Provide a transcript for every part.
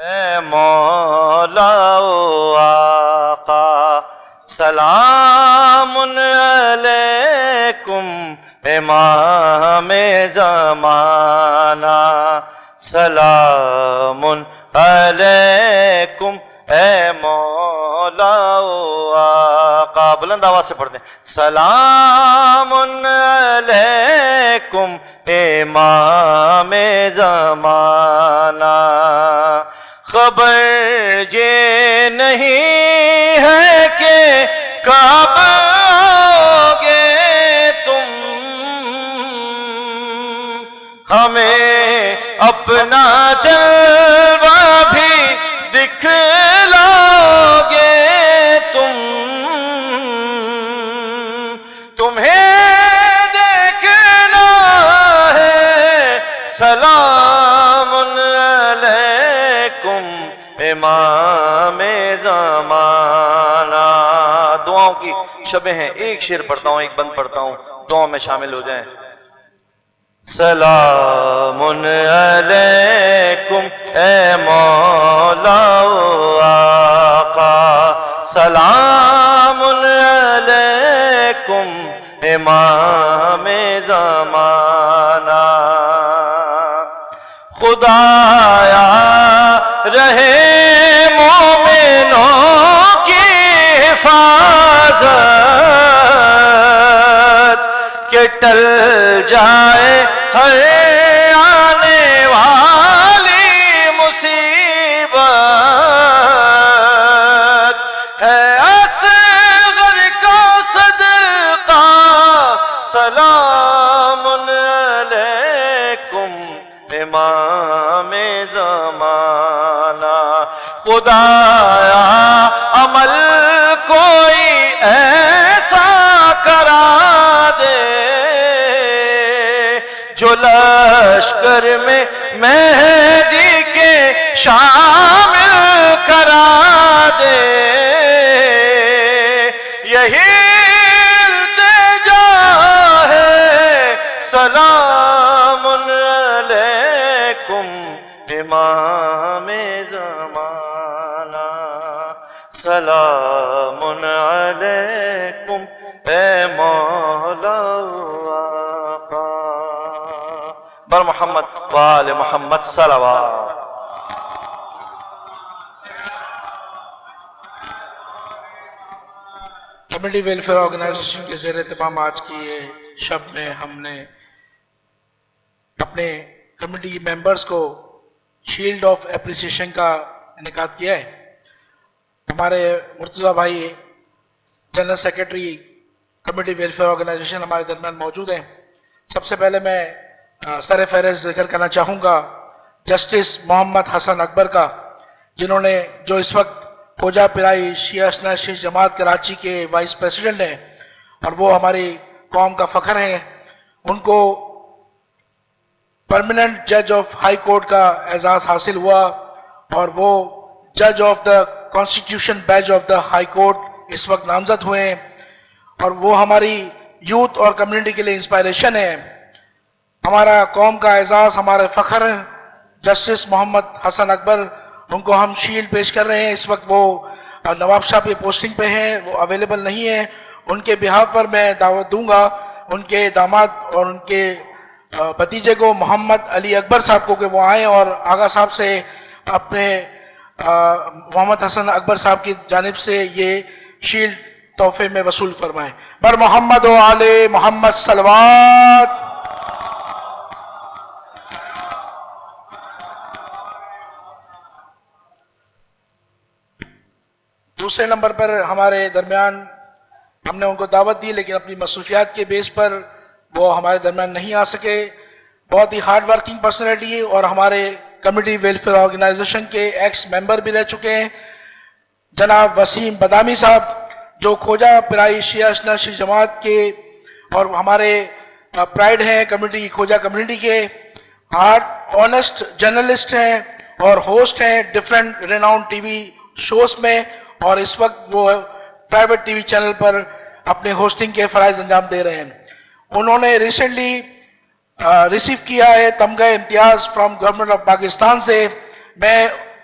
اے مولا و آقا سلام علیکم امام زمانہ سلام علیکم اے مولا و آقا. بلند آواز سے پڑھتے ہیں. سلام علیکم امام زمانہ. خبر یہ نہیں ہے کہ کب آؤگے تم ہمیں اپنا جلوہ بھی دکھلاؤگے تم. تمہیں دیکھنا ہے سلام علیکم امام زمانہ. دعاؤں کی شبیں ہیں. ایک شعر پڑھتا ہوں ایک بند پڑھتا ہوں, دعاؤں میں شامل ہو جائیں. سلام علیکم اے مولا و آقا سلام علیکم امام زمانہ. خدایا رہے مومنوں کی حفاظت کہ ٹل جائے ہر آنے والی مصیبت. ہے اصغر کا صدقہ سلام علیکم امام زمانہ. خدایا عمل کوئی ایسا کرا دے جو لشکر میں مہدی کے شامل کرا دے. یہی التجا ہے سلام علیکم امام زمانہ سلام علیکم اے مولا آقا. بر محمد وآل محمد صلوات. کمیونٹی ویلفیئر آرگنائزیشن کے زیر اہتمام آج کی یہ شب میں ہم نے اپنے کمیونٹی ممبرز کو شیلڈ آف اپریسیشن کا انعقاد کیا ہے. ہمارے مرتضیٰ بھائی general secretary community welfare organization ہمارے درمیان موجود ہیں. سب سے پہلے میں سر فہرست ذکر کرنا چاہوں گا جسٹس محمد حسن اکبر کا, جنہوں نے جو اس وقت کھوجا پرائی شیعہ اثنا شیخ جماعت کراچی کے وائس پریسیڈنٹ ہیں اور وہ ہماری قوم کا فخر ہیں. ان کو پرماننٹ جج آف ہائی کورٹ کا اعزاز حاصل ہوا اور وہ جج of the constitution bench of the high court اس وقت نامزد ہوئے ہیں اور وہ ہماری یوتھ اور کمیونٹی کے لیے انسپائریشن ہے. ہمارا قوم کا اعزاز ہمارے فخر ہیں جسٹس محمد حسن اکبر, ان کو ہم شیلڈ پیش کر رہے ہیں. اس وقت وہ نواب شاہ پہ پوسٹنگ پہ ہیں, وہ اویلیبل نہیں ہیں. ان کے بہاف پر میں دعوت دوں گا ان کے داماد اور ان کے بھتیجے کو محمد علی اکبر صاحب کو کہ وہ آئیں اور آغا صاحب سے اپنے محمد حسن اکبر صاحب کی جانب سے یہ شیلڈ تحفے میں وصول فرمائیں. بر محمد و آل محمد صلوات. دوسرے نمبر پر ہمارے درمیان ہم نے ان کو دعوت دی لیکن اپنی مصروفیات کے بیس پر وہ ہمارے درمیان نہیں آ سکے. بہت ہی ہارڈ ورکنگ پرسنالٹی اور ہمارے کمیونٹی ویلفیئر آرگنائزیشن کے ایکس ممبر بھی رہ چکے ہیں. جناب وسیم بادامی صاحب جو کھوجا پرائی شیعہ اثنا شیخ جماعت کے اور ہمارے پرائڈ ہیں کمیونٹی کھوجا کمیونٹی کے, ہارڈ آنیسٹ جرنلسٹ ہیں اور ہوسٹ ہیں ڈفرینٹ ریناؤنڈ ٹی وی شوز میں, اور اس وقت وہ پرائیویٹ ٹی وی چینل پر اپنے ہوسٹنگ کے فرائض انجام دے رہے ہیں. انہوں نے ریسنٹلی ریسیو کیا ہے تمغہ امتیاز فرام گورنمنٹ آف پاکستان سے. میں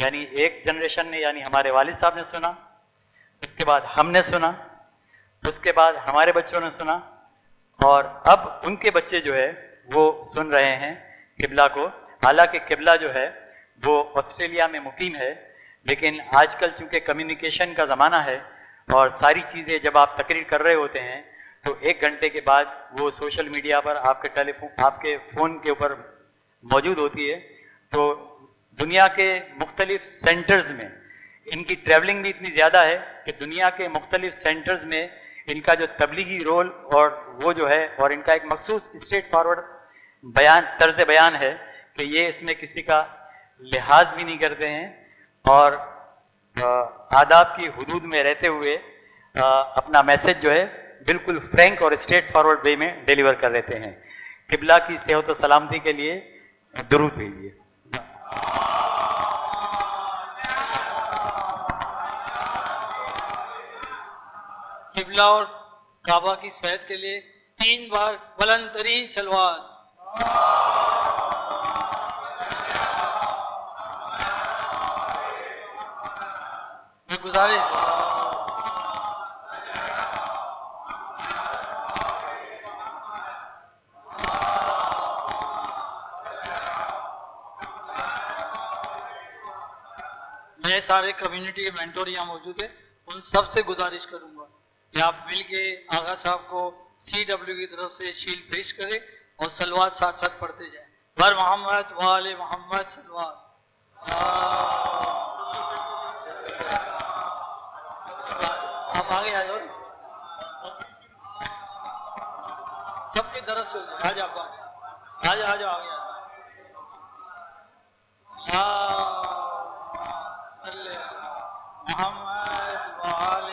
یعنی ایک جنریشن نے یعنی ہمارے والد صاحب نے سنا، اس کے بعد ہم نے سنا، اس کے بعد ہمارے بچوں نے سنا، اور اب ان کے بچے جو ہے وہ سن رہے ہیں قبلہ کو. حالانکہ قبلہ جو ہے وہ آسٹریلیا میں مقیم ہے، لیکن آج کل چونکہ کمیونیکیشن کا زمانہ ہے اور ساری چیزیں جب آپ تقریر کر رہے ہوتے ہیں تو 1 گھنٹے کے بعد وہ سوشل میڈیا پر آپ کے فون کے اوپر موجود ہوتی ہے. تو دنیا کے مختلف سینٹرز میں ان کی ٹریولنگ بھی اتنی زیادہ ہے کہ دنیا کے مختلف سینٹرز میں ان کا جو تبلیغی رول اور وہ جو ہے اور ان کا ایک مخصوص اسٹریٹ فارورڈ طرز بیان ہے کہ یہ اس میں کسی کا لحاظ بھی نہیں کرتے ہیں اور آداب کی حدود میں رہتے ہوئے اپنا میسج جو ہے بالکل فرینک اور اسٹریٹ فارورڈ وے میں ڈیلیور کر دیتے ہیں. قبلہ کی صحت و سلامتی کے لیے درود بھیجیے. قبلہ اور کعبہ کی صحت کے لیے 3 بار بلند ترین صلوات. میں گزارش میں سارے کمیونٹی کے مینٹور یہاں موجود ہیں، ان سب سے گزارش کروں گا کہ آپ مل کے آغا صاحب کو CW کی طرف سے شیل پیش کریں اور صلوات ساتھ ساتھ پڑھتے جائیں. بر محمد وآل محمد صلوات. آپ آگے آ جاؤ، سب کی طرف سے آ جاؤ آ جاؤ آگے محمد وآل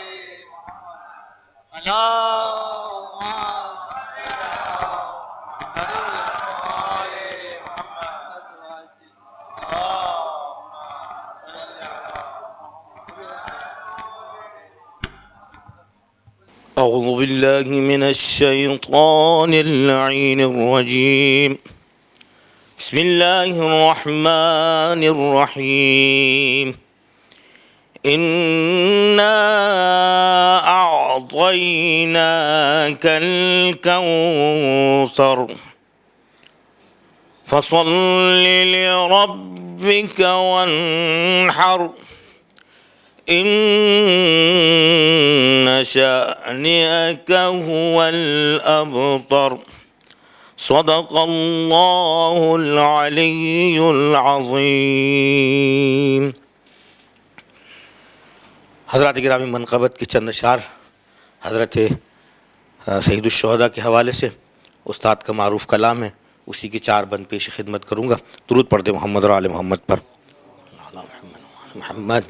أعوذ بالله من الشيطان اللعين الرجيم. بسم الله الرحمن الرحيم. إنا أعطيناك الكوثر فصل لربك وانحر إن شأنك هو الأبتر. صدق الله العلي العظيم. حضرات گرامی، منقبت کے چند اشعار حضرت سید الشہداء کے حوالے سے استاد کا معروف کلام ہے، اسی کی 4 بند پیش خدمت کروں گا. درود پڑھ دے محمد اور آل محمد پر. محمد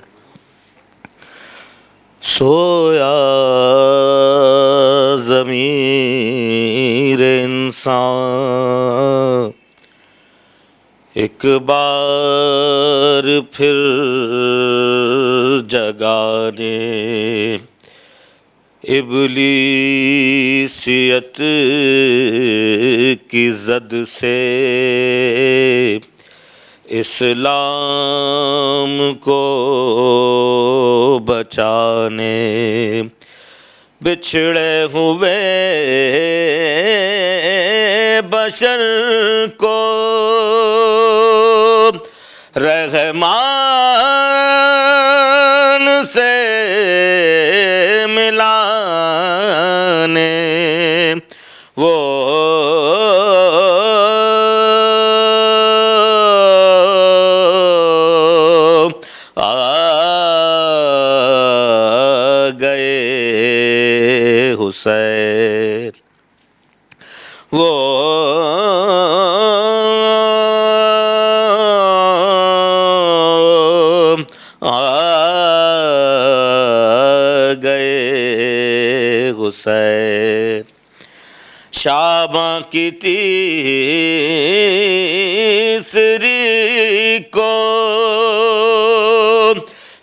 سویا ضمیر انسان ایک بار پھر جگانے ابلیسیت کی زد سے اسلام کو بچانے بچھڑے ہوئے بشر کو رحمان سے ملانے وہ حسین وہ گئے حسین. شاباں کی تیسری کو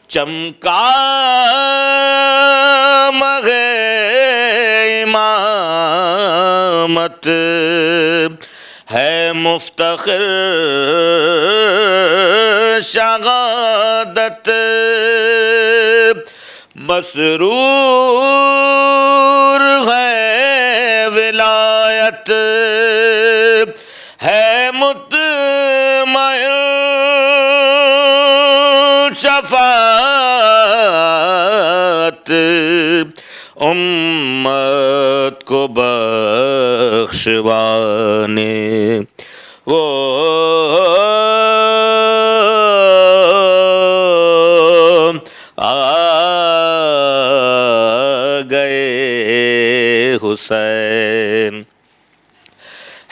چمکا مت ہے مفتخر شہادت، مسرور ہے ولایت، ہے مطمئن شفاعت، امت کو بخشوانے وہ آ گئے حسین،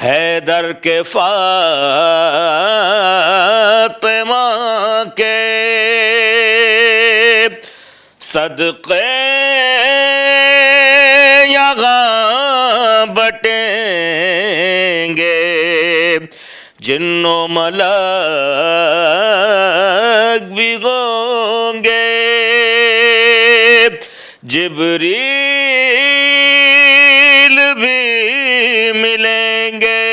حیدر کے فاطمہ کے صدقے یہاں بٹیں گے، جن و ملائک بھی ہوں گے، جبریل بھی ملیں گے،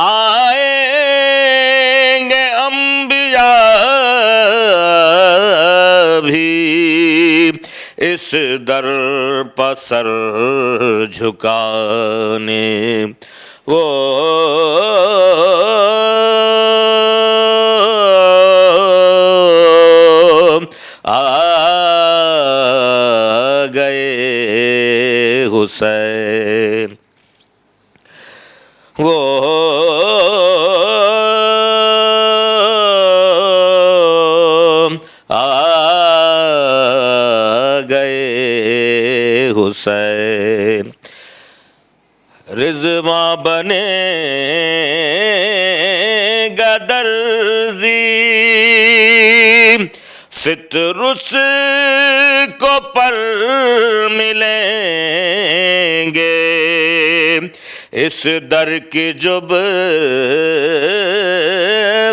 آئیں گے انبیاء بھی اس در پر سر جھکانے، وہ آ گئے حسین، وہ آ گئے حسین، رضواں بنے گا درزی، سترس کو پر ملیں گے، اس در کی جب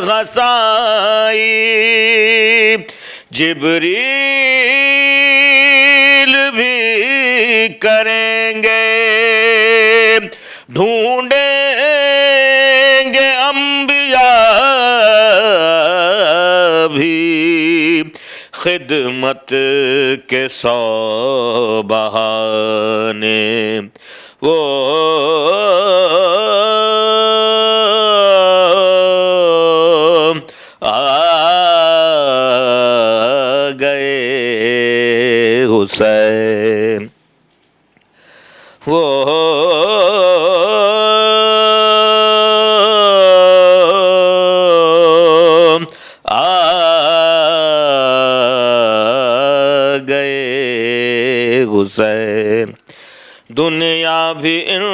غصائی، جبریل بھی کریں گے، ڈھونڈیں گے انبیاء بھی خدمت کے 100 بہانے، وہ آ گئے حسین، وہ آ گئے حسین، دنیا بھی ان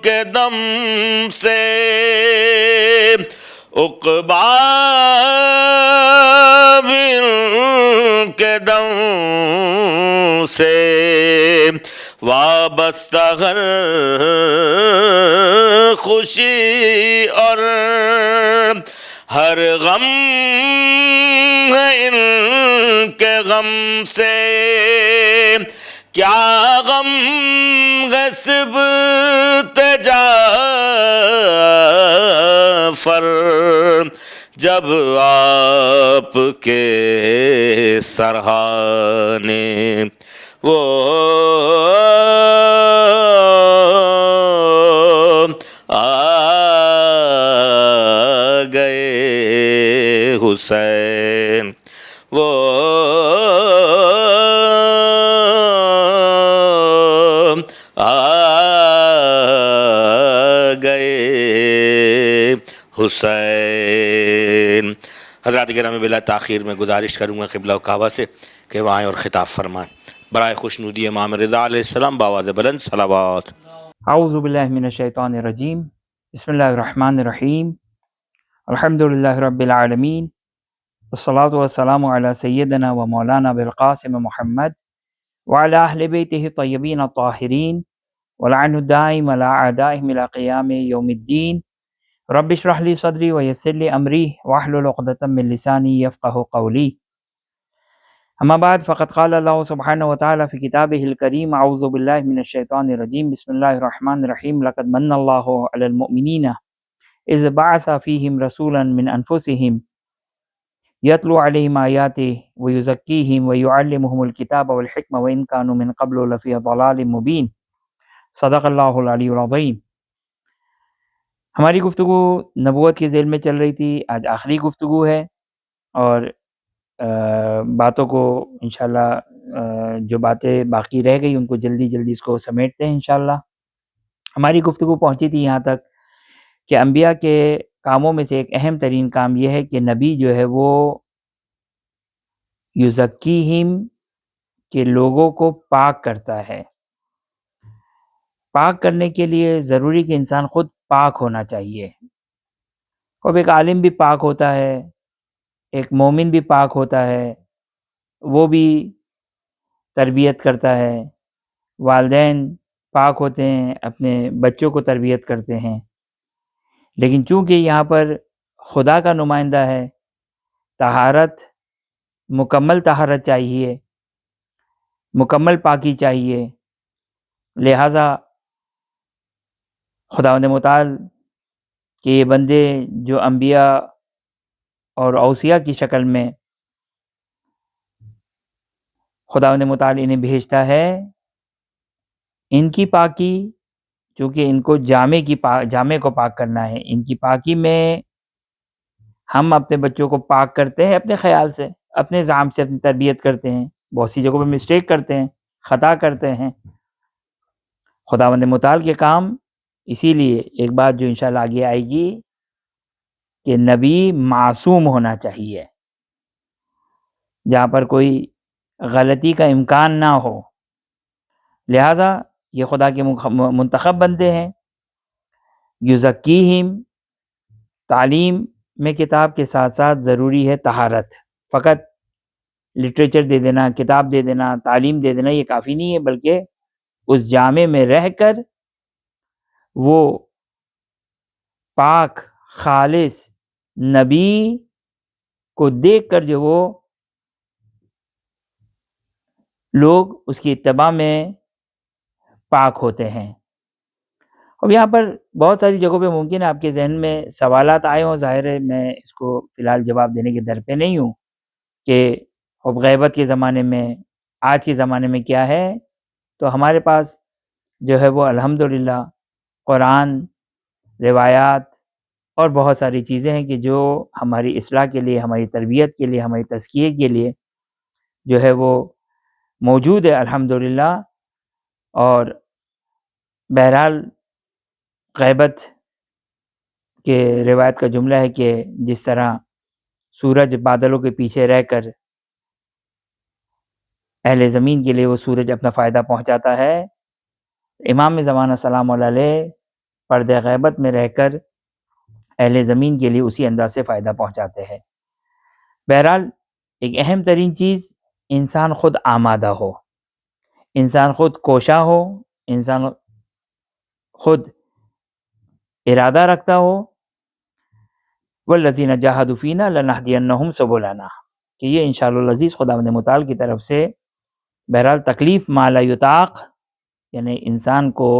کے دم سے، عقبیٰ بھی ان کے دم سے، وابستہ ہر خوشی اور ہر غم ہے ان کے غم سے، کیا غم غصب جعفر جب آپ کے سرہانے، وہ آ گئے حسین، وہ آ گئے حسین۔ حضرات گرامی بلا تاخیر میں گزارش کروں گا قبلہ و کعبہ سے کہ وہ آئیں اور خطاب فرمائیں۔ برائے خوشنودی امام رضا علیہ السلام بآواز بلند صلوات۔ اعوذ باللہ من الشیطان الرجیم، بسم اللہ الرحمن الرحیم، الحمدللہ رب العالمین، والصلاة والسلام علی سیدنا و مولانا بالقاسم محمد وعلی اہل بیتہ الطیبین الطاہرین واللعن الدائم علی اعدائہم الی قیام یوم الدین۔ رب اشرح لی صدری ویسر لی امری واحلل عقدۃ من لسانی یفقہوا قولی۔ أما بعد فقد قال الله سبحانه وتعالى في كتابه الكريم أعوذ بالله من الشيطان الرجيم بسم الله الرحمن الرحيم لقد من الله على المؤمنين إذ بعث فيهم رسولا من أنفسهم يتلو عليهم آياته ويزكيهم ويعلمهم الكتاب والحكمة وإن كانوا من قبل لفي ضلال مبين صدق اللہ العلی العظیم۔ ہماری گفتگو نبوت کے ذیل میں چل رہی تھی، آج آخری گفتگو ہے اور باتوں کو انشاءاللہ جو باتیں باقی رہ گئی ان کو جلدی اس کو سمیٹتے ہیں انشاءاللہ۔ ہماری گفتگو پہنچی تھی یہاں تک کہ انبیاء کے کاموں میں سے ایک اہم ترین کام یہ ہے کہ نبی جو ہے وہ یزکیہم کہ لوگوں کو پاک کرتا ہے۔ پاک کرنے کے لیے ضروری کہ انسان خود پاک ہونا چاہیے۔ اب ایک عالم بھی پاک ہوتا ہے، ایک مومن بھی پاک ہوتا ہے، وہ بھی تربیت کرتا ہے، والدین پاک ہوتے ہیں، اپنے بچوں کو تربیت کرتے ہیں، لیکن چونکہ یہاں پر خدا کا نمائندہ ہے، طہارت، مکمل طہارت چاہیے، مکمل پاکی چاہیے، لہٰذا خداوند متعال کہ یہ بندے جو انبیاء اور اوصیاء کی شکل میں خداوند متعال انہیں بھیجتا ہے، ان کی پاکی چونکہ ان کو جامع کو پاک کرنا ہے، ان کی پاکی میں ہم اپنے بچوں کو پاک کرتے ہیں اپنے خیال سے، اپنے زعم سے اپنی تربیت کرتے ہیں، بہت سی جگہوں پہ مسٹیک کرتے ہیں، خطا کرتے ہیں۔ خداوند متعال کے کام اسی لیے ایک بات جو انشاءاللہ آگے آئے گی کہ نبی معصوم ہونا چاہیے، جہاں پر کوئی غلطی کا امکان نہ ہو، لہٰذا یہ خدا کے منتخب بندے ہیں۔ یزکیہم، تعلیم میں کتاب کے ساتھ ساتھ ضروری ہے طہارت۔ فقط لٹریچر دے دینا، کتاب دے دینا، تعلیم دے دینا یہ کافی نہیں ہے، بلکہ اس جامع میں رہ کر وہ پاک خالص نبی کو دیکھ کر جو وہ لوگ اس کی اتباع میں پاک ہوتے ہیں۔ اب یہاں پر بہت ساری جگہوں پہ ممکن ہے آپ کے ذہن میں سوالات آئے ہوں، ظاہر ہے میں اس کو فی الحال جواب دینے کے در پہ نہیں ہوں کہ اب غیبت کے زمانے میں، آج کے زمانے میں کیا ہے، تو ہمارے پاس جو ہے وہ الحمدللہ قرآن، روایات اور بہت ساری چیزیں ہیں کہ جو ہماری اصلاح کے لیے، ہماری تربیت کے لیے، ہماری تزکیے کے لیے جو ہے وہ موجود ہے الحمدللہ۔ اور بہرحال غیبت کے روایت کا جملہ ہے کہ جس طرح سورج بادلوں کے پیچھے رہ کر اہل زمین کے لیے وہ سورج اپنا فائدہ پہنچاتا ہے، امام زمانہ سلام اللہ علیہ پردہ غیبت میں رہ کر اہل زمین کے لیے اسی انداز سے فائدہ پہنچاتے ہیں۔ بہرحال ایک اہم ترین چیز انسان خود آمادہ ہو، انسان خود کوشاں ہو، انسان خود ارادہ رکھتا ہو، والذین جاہدوا فینا لنہدینہم سبلنا، کہ یہ انشاءاللہ العزیز خداوند متعال کی طرف سے بہرحال تکلیف ما لا یطاق، یعنی انسان کو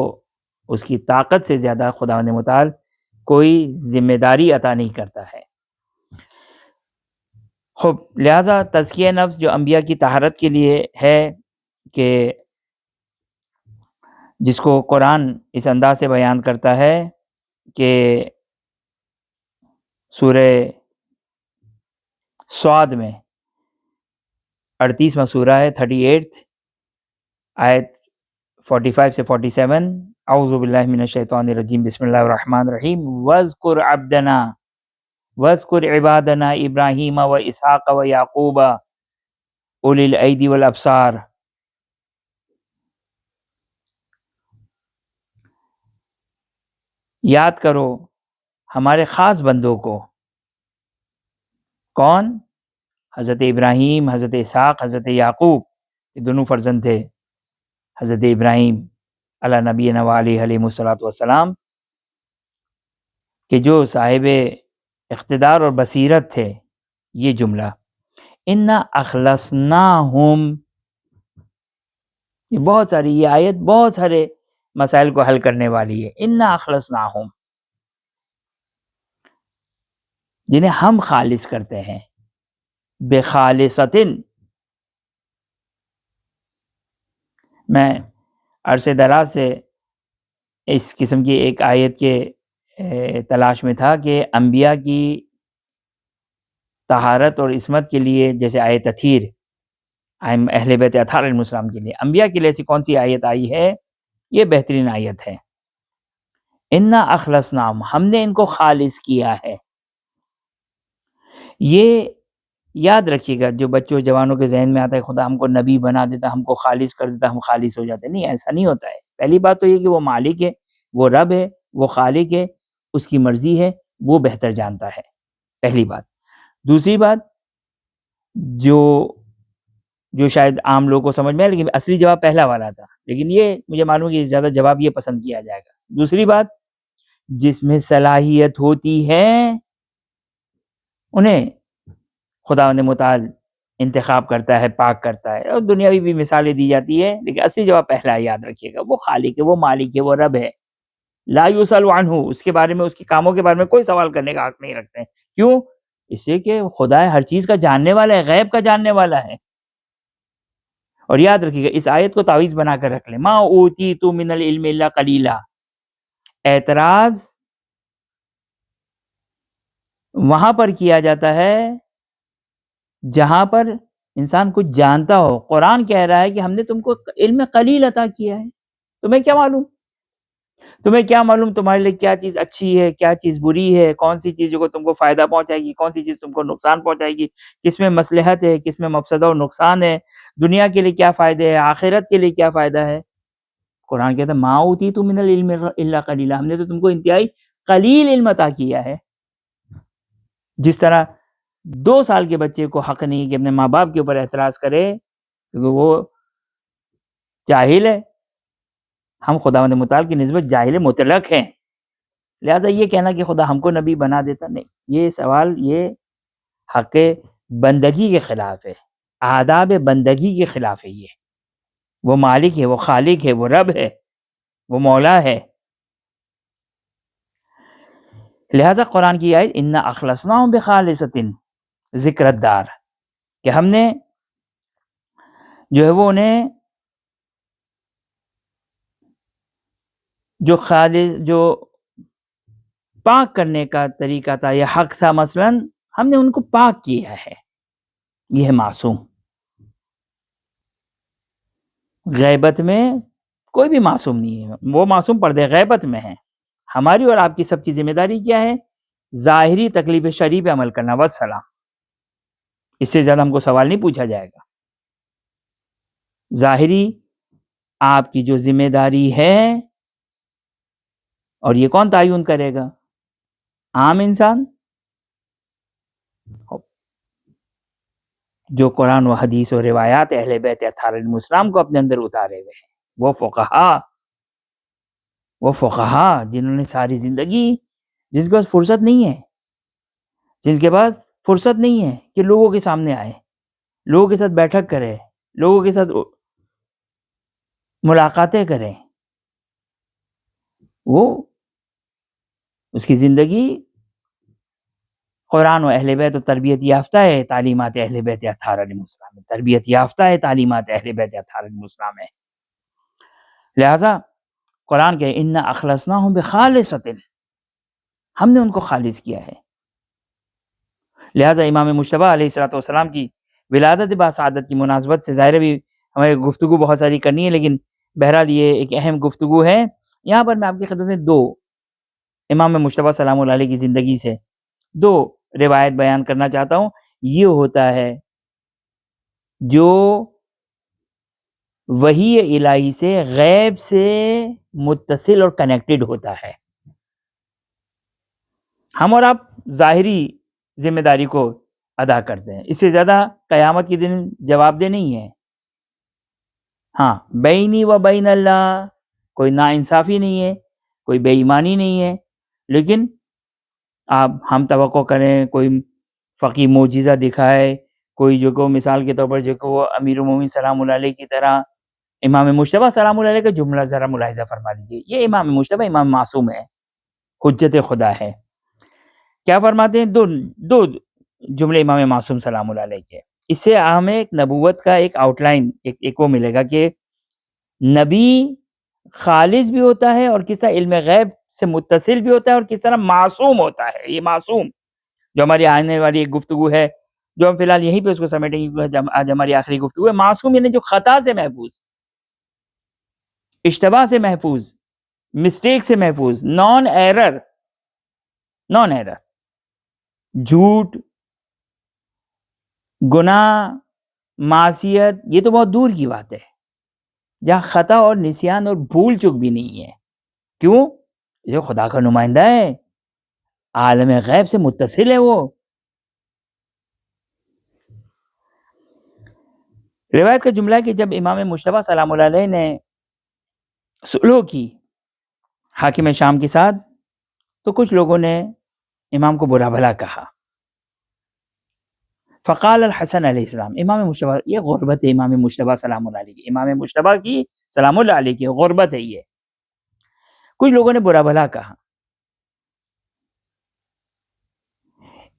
اس کی طاقت سے زیادہ خداوند متعال کوئی ذمہ داری عطا نہیں کرتا ہے۔ خب لہٰذا تزکیہ نفس جو انبیاء کی طہارت کے لیے ہے، کہ جس کو قرآن اس انداز سے بیان کرتا ہے کہ سورہ صاد میں 38واں سورہ ہے، 38 آیت 45 سے 47، اعوذ باللہ من الشیطان الرجیم بسم اللہ الرحمن الرحیم وَاذْكُرْ عَبْدَنَا وَاذْكُرْ عِبَادَنَا إِبْرَاهِيمَ وَإِسْحَاقَ وَيَعْقُوبَ أُولِي الْأَيْدِي وَالْأَبْصَارِ۔ یاد کرو ہمارے خاص بندوں کو، کون؟ حضرت ابراہیم، حضرت اسحاق، حضرت یعقوب، یہ دونوں فرزند تھے حضرت ابراہیم علی نبینا و علیہ الصلوۃ والسلام، کہ جو صاحب اقتدار اور بصیرت تھے۔ یہ جملہ انا اخلصناہم، یہ بہت ساری، یہ آیت بہت سارے مسائل کو حل کرنے والی ہے. انا اخلصناہم، جنہیں ہم خالص کرتے ہیں. بخالصتن، میں عرصے دراز سے اس قسم کی ایک آیت کے تلاش میں تھا کہ انبیاء کی طہارت اور عصمت کے لیے، جیسے آیت تطہیر اہل بیت اطہار علیہ السلام کے لیے، انبیاء کے لیے ایسی کون سی آیت آئی ہے؟ یہ بہترین آیت ہے. انا اخلصناہم، ہم نے ان کو خالص کیا ہے. یہ یاد رکھیے گا، جو بچوں جوانوں کے ذہن میں آتا ہے خدا ہم کو نبی بنا دیتا، ہم کو خالص کر دیتا، ہم خالص ہو جاتے. نہیں، ایسا نہیں ہوتا ہے. پہلی بات تو یہ کہ وہ مالک ہے، وہ رب ہے، وہ خالق ہے، اس کی مرضی ہے، وہ بہتر جانتا ہے. پہلی بات. دوسری بات جو شاید عام لوگوں کو سمجھ میں آئے، لیکن اصلی جواب پہلا والا تھا، لیکن یہ مجھے معلوم ہے کہ زیادہ جواب یہ پسند کیا جائے گا. دوسری بات، جس میں صلاحیت ہوتی ہے انہیں خداوند متعال انتخاب کرتا ہے، پاک کرتا ہے. اور دنیاوی بھی مثالیں دی جاتی ہے، لیکن اصلی جواب پہلا یاد رکھیے گا. وہ خالق ہے، وہ مالک ہے، وہ رب ہے. لا یسأل عنہ، اس کے بارے میں، اس کے کاموں کے بارے میں کوئی سوال کرنے کا حق نہیں رکھتے ہیں. کیوں؟ اس لیے کہ خدا ہر چیز کا جاننے والا ہے، غیب کا جاننے والا ہے. اور یاد رکھیے گا، اس آیت کو تعویذ بنا کر رکھ لیں. ما اوتیت من العلم الا قلیلا. اعتراض وہاں پر کیا جاتا ہے جہاں پر انسان کچھ جانتا ہو. قرآن کہہ رہا ہے کہ ہم نے تم کو علم قلیل عطا کیا ہے. تمہیں کیا معلوم؟ تمہیں کیا معلوم تمہارے لیے کیا چیز اچھی ہے، کیا چیز بری ہے، کون سی چیز کو تم کو فائدہ پہنچائے گی، کون سی چیز تم کو نقصان پہنچائے گی، کس میں مصلحت ہے، کس میں مفسدہ اور نقصان ہے، دنیا کے لیے کیا فائدہ ہے، آخرت کے لیے کیا فائدہ ہے. قرآن کہتا ہے ما اوتیت من العلم الا قلیلا، ہم نے تو تم کو انتہائی قلیل علم عطا کیا ہے. جس طرح 2 سال کے بچے کو حق نہیں کہ اپنے ماں باپ کے اوپر اعتراض کرے کیونکہ وہ جاہل ہے. ہم خداوند متعال کی نسبت جاہل مطلق ہیں، لہٰذا یہ کہنا کہ خدا ہم کو نبی بنا دیتا، نہیں. یہ سوال یہ حق بندگی کے خلاف ہے، آداب بندگی کے خلاف ہے. یہ وہ مالک ہے، وہ خالق ہے، وہ رب ہے، وہ مولا ہے. لہٰذا قرآن کی آیت انا اخلصناہم بخالصۃ ذکر الدار، کہ ہم نے جو ہے وہ انہیں جو خالص، جو پاک کرنے کا طریقہ تھا یا حق تھا، مثلا ہم نے ان کو پاک کیا ہے. یہ ہے معصوم. غیبت میں کوئی بھی معصوم نہیں ہے، وہ معصوم پردے غیبت میں ہے. ہماری اور آپ کی سب کی ذمہ داری کیا ہے؟ ظاہری تکلیف شرعی پہ عمل کرنا، والسلام. اس سے زیادہ ہم کو سوال نہیں پوچھا جائے گا. ظاہری آپ کی جو ذمہ داری ہے، اور یہ کون تعین کرے گا؟ عام انسان جو قرآن و حدیث و روایات اہل بیت اطہار علیہ السلام کو اپنے اندر اتارے ہوئے ہیں. وہ فقہا جنہوں نے ساری زندگی، جس کے پاس فرصت نہیں ہے، جس کے پاس فرصت نہیں ہے کہ لوگوں کے سامنے آئے، لوگوں کے ساتھ بیٹھک کرے، لوگوں کے ساتھ ملاقاتیں کریں، وہ اس کی زندگی قرآن و اہل بیت و تربیت یافتہ ہے، تعلیمات اہل بیت اطہار علیہ السلام، تربیت یافتہ ہے، تعلیمات اہل بیت اطہار علیہ السلام ہے. لہذا قرآن کہ انا اخلصناہم بخالصۃ، ہم نے ان کو خالص کیا ہے. لہذا امام مجتبیٰ علیہ الصلوۃ والسلام کی ولادت باسعادت کی مناسبت سے ظاہر بھی ہمیں گفتگو بہت ساری کرنی ہے، لیکن بہرحال یہ ایک اہم گفتگو ہے. یہاں پر میں آپ کی خدمت میں 2 امام مجتبیٰ سلام اللہ علیہ کی زندگی سے 2 روایت بیان کرنا چاہتا ہوں. یہ ہوتا ہے جو وحی الہی سے، غیب سے متصل اور کنیکٹڈ ہوتا ہے. ہم اور آپ ظاہری ذمہ داری کو ادا کرتے ہیں، اس سے زیادہ قیامت کے دن جواب دہ نہیں ہے. ہاں، بینی و بین اللہ کوئی ناانصافی نہیں ہے، کوئی بے ایمانی نہیں ہے، لیکن ہم توقع کریں کوئی فقی معجزہ دکھائے، کوئی جو کو مثال کے طور پر جو کو وہ امیر المومنین سلام اللہ علیہ کی طرح امام مجتبیٰ سلام اللہ علیہ کا جملہ ذرا ملاحظہ فرما لیجیے. یہ امام مجتبیٰ امام معصوم ہے, حجت خدا ہے. کیا فرماتے ہیں؟ دو جملے امام معصوم سلام اللہ علیہ کے. اس سے ہمیں ایک نبوت کا ایک آؤٹ لائن ایک وہ ملے گا کہ نبی خالص بھی ہوتا ہے اور کس طرح علم غیب سے متصل بھی ہوتا ہے اور کس طرح معصوم ہوتا ہے. یہ معصوم جو ہماری آنے والی ایک گفتگو ہے, جو ہم فی الحال یہیں پہ اس کو سمیٹیں گے, آج ہماری آخری گفتگو ہے. معصوم یعنی جو خطا سے محفوظ, اشتباہ سے محفوظ, مسٹیک سے محفوظ, نان ایرر. جھوٹ, گناہ, معصیت یہ تو بہت دور کی بات ہے, جہاں خطا اور نسیان اور بھول چک بھی نہیں ہے. کیوں؟ جو خدا کا نمائندہ ہے, عالم غیب سے متصل ہے. وہ روایت کا جملہ ہے کہ جب امام مجتبیٰ سلام اللہ علیہ نے صلح کی حاکم شام کے ساتھ, تو کچھ لوگوں نے امام کو برا بھلا کہا. فقال الحسن علیہ السلام, امام مجتبیٰ, یہ غربت ہے امام مجتبیٰ سلام اللہ علیہ کی, امام مجتبیٰ کی سلام اللہ علیہ کی غربت ہے یہ. کچھ لوگوں نے برا بھلا کہا.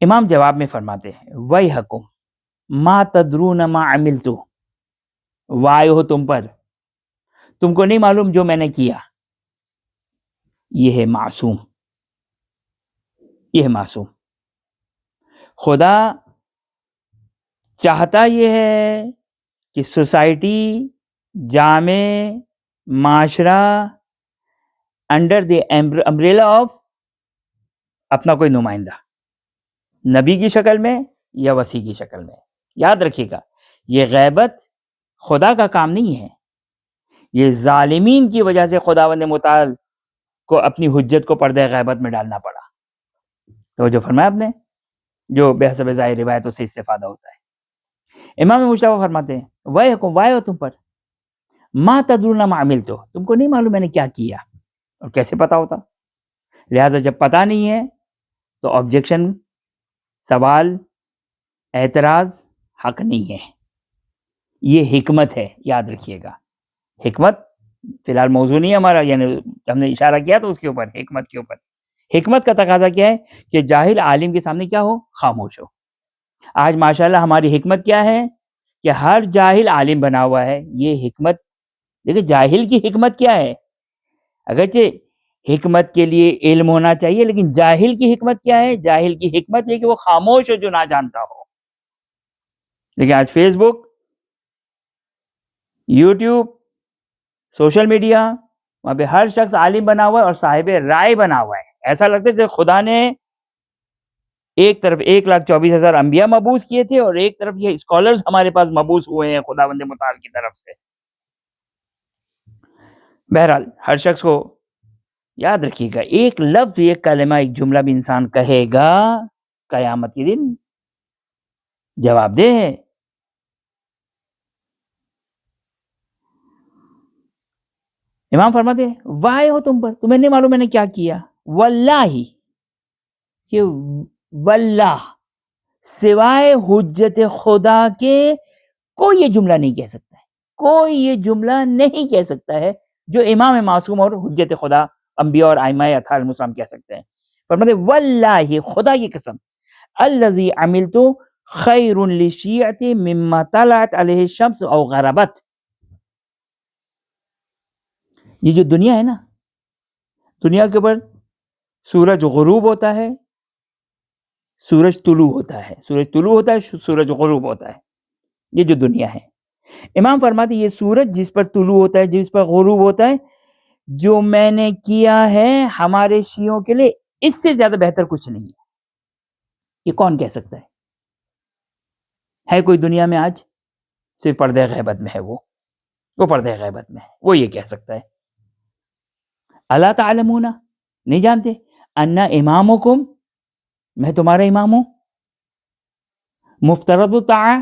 امام جواب میں فرماتے ہیں, وَيْحَكُمْ مَا تَدْرُونَ مَا عَمِلْتُ, وائے ہو تم پر, تم کو نہیں معلوم جو میں نے کیا. یہ ہے معصوم, یہ ہے معصوم. خدا چاہتا یہ ہے کہ سوسائٹی, جامع معاشرہ انڈر دی امبریلا آف اپنا کوئی نمائندہ, نبی کی شکل میں یا وسیع کی شکل میں. یاد رکھیے گا, یہ غیبت خدا کا کام نہیں ہے, یہ ظالمین کی وجہ سے خداوند متعال کو اپنی حجت کو پردہ غیبت میں ڈالنا پڑا. توجہ فرمایا آپ نے, جو بحسب ظاہر روایتوں سے استفادہ ہوتا ہے. امام مجتبیٰ فرماتے ہیں, وائے ہو تم پر, ما تدرون ما عملت, تم کو نہیں معلوم میں نے کیا کیا. اور کیسے پتا ہوتا؟ لہٰذا جب پتا نہیں ہے تو آبجیکشن, سوال, اعتراض حق نہیں ہے. یہ حکمت ہے, یاد رکھیے گا. حکمت فی الحال موضوع نہیں ہے ہمارا, یعنی ہم نے اشارہ کیا تو اس کے اوپر, حکمت کے اوپر. حکمت کا تقاضا کیا ہے کہ جاہل عالم کے سامنے کیا ہو, خاموش ہو. آج ماشاءاللہ ہماری حکمت کیا ہے کہ ہر جاہل عالم بنا ہوا ہے. یہ حکمت, دیکھیں جاہل کی حکمت کیا ہے. اگرچہ حکمت کے لیے علم ہونا چاہیے, لیکن جاہل کی حکمت کیا ہے؟ جاہل کی حکمت یہ کہ وہ خاموش ہو جو نہ جانتا ہو. لیکن آج فیس بک, یوٹیوب, سوشل میڈیا, وہاں پہ ہر شخص عالم بنا ہوا ہے اور صاحب رائے بنا ہوا ہے. ایسا لگتا ہے جیسے خدا نے ایک طرف 1,24,000 انبیاء مبعوث کیے تھے اور ایک طرف یہ اسکالرز ہمارے پاس مبعوث ہوئے ہیں خداوند متعال کی طرف سے. بہرحال ہر شخص کو یاد رکھیے گا, ایک لفظ, ایک کلمہ, ایک جملہ بھی انسان کہے گا, قیامت کے دن جواب دہ ہے. امام فرماتے ہیں, وائے ہو تم پر, تمہیں نہیں معلوم میں نے کیا کیا. واللہ, کہ واللہ سوائے حجت خدا کے کوئی یہ جملہ نہیں کہہ سکتا ہے, کوئی یہ جملہ نہیں کہہ سکتا ہے جو امام معصوم اور حجت خدا انبیاء اور ائمہ اطہار علیہم السلام کہہ سکتے ہیں. فرماتے ہیں واللہ, خدا کی قسم, الذی عملت خیر لشیعتی مما طلعت علیہ الشمس او غربت. یہ جو دنیا ہے نا, دنیا کے اوپر سورج غروب ہوتا ہے, سورج طلوع ہوتا ہے, سورج طلوع ہوتا ہے, سورج غروب ہوتا ہے. یہ جو دنیا ہے, امام فرماتے یہ سورج جس پر طلوع ہوتا ہے, جس پر غروب ہوتا ہے, جو میں نے کیا ہے ہمارے شیعوں کے لیے اس سے زیادہ بہتر کچھ نہیں ہے. یہ کون کہہ سکتا ہے کوئی دنیا میں آج؟ صرف پردہ غیبت میں ہے, وہ پردہ غیبت میں ہے, وہ یہ کہہ سکتا ہے. الا تعلمون, نہیں جانتے, انا امامکم, میں تمہارا امام ہوں, مفترض الطاعہ,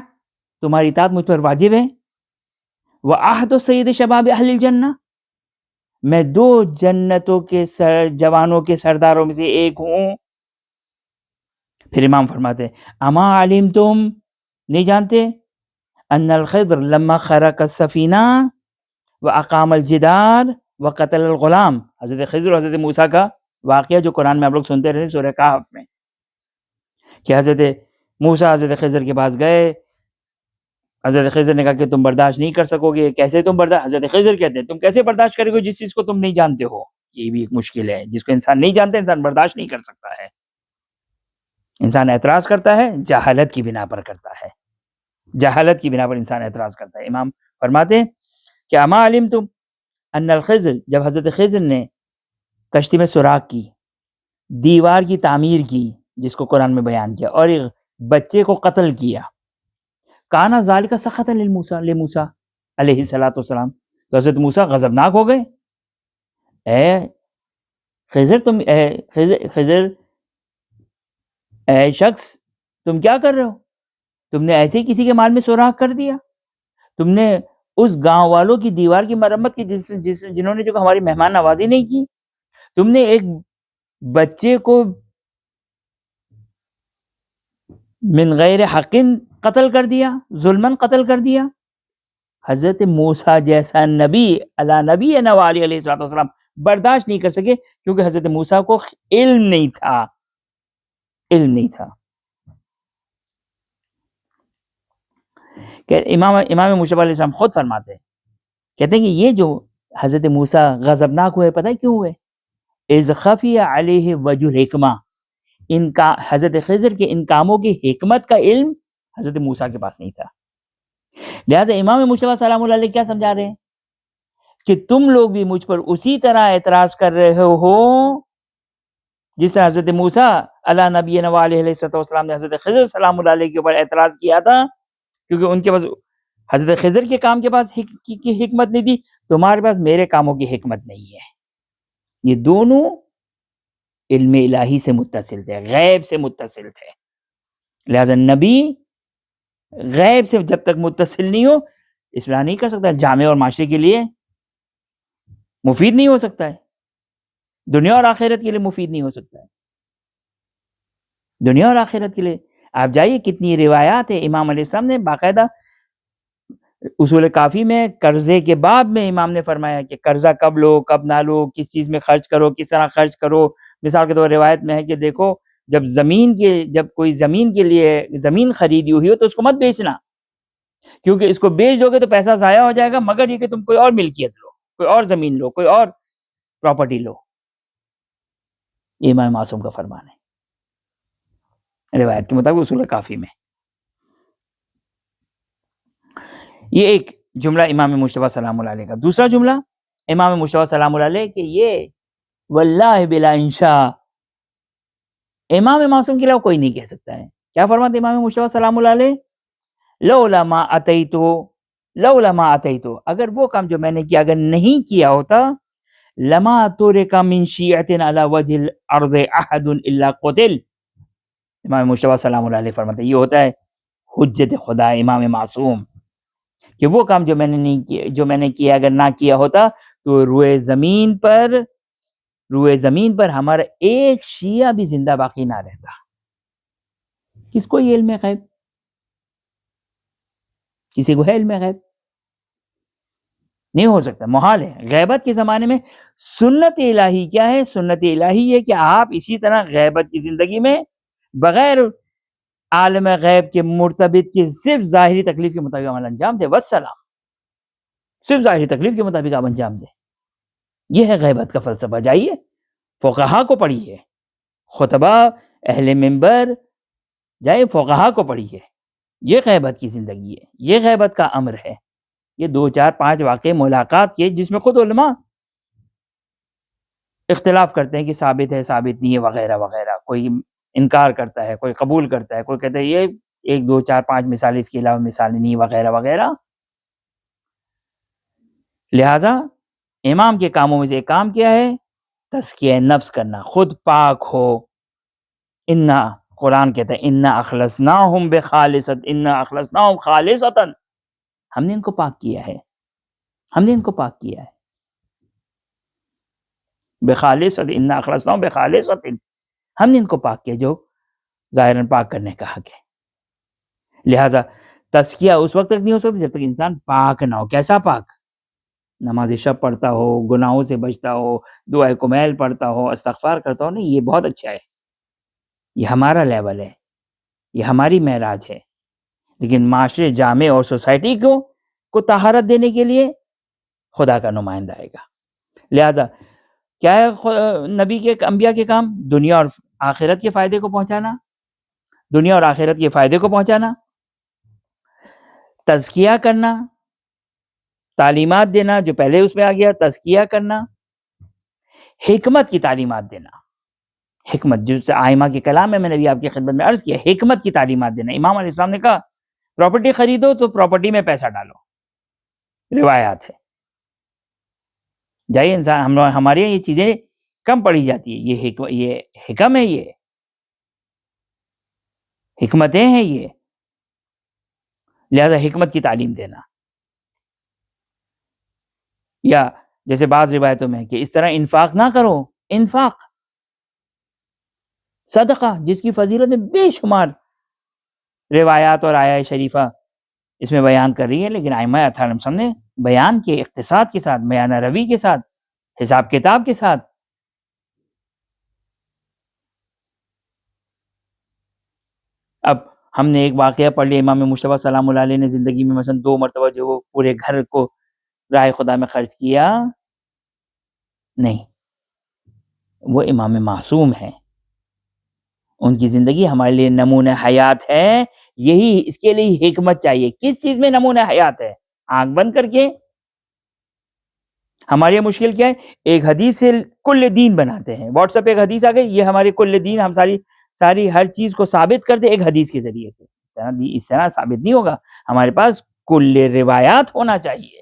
تمہاری اطاعت مجھ پر واجب ہے, وعہد سید شباب اہل الجنہ, میں 2 جنتوں کے جوانوں کے سرداروں میں سے ایک ہوں. پھر امام فرماتے ہیں, اما علمتم, نہیں جانتے ان الخضر لما خرق السفینہ واقام الجدار وقتل الغلام، حضرت خضر اور حضرت موسیٰ کا واقعہ جو قرآن میں آپ لوگ سنتے رہے سورہ کہف میں، کہ حضرت موسیٰ حضرت خضر کے پاس گئے، حضرت خضر نے کہا کہ تم برداشت نہیں کر سکو گے، کیسے تم برداشت، حضرت خضر کہتے ہیں تم کیسے برداشت کرو گے جس چیز کو تم نہیں جانتے ہو، یہ بھی ایک مشکل ہے، جس کو انسان نہیں جانتا انسان برداشت نہیں کر سکتا ہے، انسان اعتراض کرتا ہے جہالت کی بنا پر کرتا ہے، جہالت کی بنا پر انسان اعتراض کرتا ہے۔ امام فرماتے ہیں کہ اما علمتم ان الخضر، جب حضرت خضر نے کشتی میں سوراخ کی، دیوار کی تعمیر کی جس کو قرآن میں بیان کیا، اور ایک بچے کو قتل کیا، کانا ذالک سخطا لموسیٰ علیہ السلام، تو حضرت موسیٰ غضبناک ہو گئے، اے خضر تم خضر اے شخص تم کیا کر رہے ہو، تم نے ایسے ہی کسی کے مال میں سوراخ کر دیا، تم نے اس گاؤں والوں کی دیوار کی مرمت کی جنہوں نے جو ہماری مہمان نوازی نہیں کی، تم نے ایک بچے کو من غیر حق قتل کر دیا، ظلمن قتل کر دیا۔ حضرت موسیٰ جیسا نبی علی نبینا علیہ الصلوۃ والسلام برداشت نہیں کر سکے، کیونکہ حضرت موسیٰ کو علم نہیں تھا، علم نہیں تھا۔ کہ امام مشتبہ علیہ السلام خود فرماتے ہیں، کہتے ہیں کہ یہ جو حضرت موسیٰ غضبناک ہوئے پتہ ہے کیوں ہوئے؟ اذ خفی علیہ وجہ الحکمہ، ان کا حضرت خضر کے ان کاموں کی حکمت کا علم حضرت موسیٰ کے پاس نہیں تھا۔ لہذا امام مشتبہ سلام اللہ علیہ کیا سمجھا رہے ہیں کہ تم لوگ بھی مجھ پر اسی طرح اعتراض کر رہے ہو جس طرح حضرت موسیٰ علی نبینا علیہ السلام نے حضرت خضر سلام اللہ علیہ کے اوپر اعتراض کیا تھا، کیونکہ ان کے پاس حضرت خضر کے کام کے پاس کی حکمت نہیں تھی، تمہارے پاس میرے کاموں کی حکمت نہیں ہے۔ یہ دونوں علم الہی سے متصل تھے، غیب سے متصل تھے، لہذا نبی غیب سے جب تک متصل نہیں ہو اصلاح نہیں کر سکتا، جامع اور معاشرے کے لیے مفید نہیں ہو سکتا ہے، دنیا اور آخرت کے لیے مفید نہیں ہو سکتا ہے، دنیا اور آخرت کے لیے۔ آپ جائیے کتنی روایات ہے، امام علیہ السلام نے باقاعدہ اصول کافی میں قرضے کے باب میں امام نے فرمایا کہ قرضہ کب لو کب نہ لو، کس چیز میں خرچ کرو، کس طرح خرچ کرو۔ مثال کے طور روایت میں ہے کہ دیکھو جب کوئی زمین کے لیے زمین خریدی ہوئی ہو تو اس کو مت بیچنا، کیونکہ اس کو بیچ دو گے تو پیسہ ضائع ہو جائے گا، مگر یہ کہ تم کوئی اور ملکیت لو، کوئی اور زمین لو، کوئی اور پراپرٹی لو۔ یہ امام معصوم کا فرمان ہے روایت کے مطابق اصول کافی میں۔ یہ ایک جملہ امام مجتبیٰ سلام اللہ علیہ کا۔ دوسرا جملہ امام مجتبیٰ سلام اللہ علیہ کہ یہ واللہ بلا انشاء، امام معصوم کے علاوہ کوئی نہیں کہہ سکتا ہے۔ کیا فرماتے امام مجتبیٰ سلام اللہ علیہ؟ لولا ما اتیتو، اگر وہ کام جو میں نے کیا اگر نہیں کیا ہوتا، لما ترک من شیعۃ علی وجہ الارض احد الا قتل، امام مجتبیٰ سلام اللہ علیہ فرماتے ہیں یہ ہوتا ہے حجت خدا امام معصوم، کہ وہ کام جو میں نے نہیں کیا، جو میں نے کیا اگر نہ کیا ہوتا تو روئے زمین پر ہمارا ایک شیعہ بھی زندہ باقی نہ رہتا۔ کس کو یہ علم غیب؟ کسی کو ہے علم غیب؟ نہیں ہو سکتا، محال ہے۔ غیبت کے زمانے میں سنت الہی کیا ہے؟ سنت الہی یہ کہ آپ اسی طرح غیبت کی زندگی میں بغیر عالم غیب کے مرتبط کی صرف ظاہری تکلیف کے مطابق عمل انجام دے، والسلام، صرف ظاہری تکلیف کے مطابق آپ انجام دے۔ یہ ہے غیبت کا فلسفہ۔ جائیے فقہا کو پڑھیے، خطبہ اہل منبر جائے فقہا کو پڑھیے، یہ غیبت کی زندگی ہے، یہ غیبت کا امر ہے۔ یہ 2 4 5 واقع ملاقات کے جس میں خود علماء اختلاف کرتے ہیں کہ ثابت ہے ثابت نہیں ہے وغیرہ وغیرہ، کوئی انکار کرتا ہے، کوئی قبول کرتا ہے، کوئی کہتا ہے یہ 1 2 4 5 مثالیں، اس کے علاوہ مثالیں نہیں وغیرہ وغیرہ۔ لہذا امام کے کاموں میں سے ایک کام کیا ہے؟ تزکیہ نفس کرنا، خود پاک ہو۔ قرآن کہتا ہے انا اخلصناہم بخالصۃ، انا اخلصناہم خالصۃ، ہم نے ان کو پاک کیا ہے، ہم نے ان کو پاک کیا ہے بخالصۃ، انا اخلصناہم بخالصۃ، ہم نے ان کو پاک کیا، جو ظاہراً پاک کرنے کا حق ہے۔ لہٰذا تزکیہ اس وقت تک نہیں ہو سکتا جب تک انسان پاک نہ ہو. کیسا پاک؟ نماز شب پڑھتا ہو، گناہوں سے بچتا ہو، دعائے کمیل پڑھتا ہو، استغفار کرتا ہو. نہیں، یہ بہت اچھا ہے، یہ ہمارا لیول ہے، یہ ہماری معراج ہے. لیکن معاشرے، جامع اور سوسائٹی کو طہارت دینے کے لیے خدا کا نمائندہ آئے گا. لہٰذا کیا ہے نبی کے، انبیاء کے کام؟ دنیا اور آخرت کے فائدے کو پہنچانا، دنیا اور آخرت کے فائدے کو پہنچانا، تزکیہ کرنا، تعلیمات دینا جو پہلے اس میں آ گیا، تزکیہ کرنا، حکمت کی تعلیمات دینا. حکمت جس آئمہ کے کلام میں نے بھی آپ کی خدمت میں عرض کیا، حکمت کی تعلیمات دینا. امام علیہ السلام نے کہا پراپرٹی خریدو تو پراپرٹی میں پیسہ ڈالو، روایات ہے. جائیے انسان، ہمارے یہاں یہ چیزیں کم پڑھی جاتی ہے. یہ حکم ہے، یہ حکمتیں ہیں یہ. لہذا حکمت کی تعلیم دینا. یا جیسے بعض روایتوں میں کہ اس طرح انفاق نہ کرو، انفاق صدقہ جس کی فضیلت میں بے شمار روایات اور آیہ شریفہ اس میں بیان کر رہی ہے، لیکن ائمہ اطہار نے بیان کے اقتصاد کے ساتھ، بیانہ روی کے ساتھ، حساب کتاب کے ساتھ. اب ہم نے ایک واقعہ پڑھ لیا، امام مصطفیٰ سلام اللہ علیہ نے زندگی میں مثلا 2 مرتبہ جو وہ پورے گھر کو راہ خدا میں خرچ کیا، نہیں، وہ امام معصوم ہیں. ان کی زندگی ہمارے لیے نمونہ حیات ہے. یہی اس کے لیے حکمت چاہیے. کس چیز میں نمونہ حیات ہے؟ آنکھ بند کر کے. ہماری مشکل کیا ہے؟ ایک حدیث سے کل دین بناتے ہیں. واٹس ایپ ایک حدیث آ گئی، یہ ہمارے کل دین، ہم ساری ہر چیز کو ثابت کر دیں ایک حدیث کے ذریعے سے. اس طرح ثابت نہیں ہوگا. ہمارے پاس کل روایات ہونا چاہیے.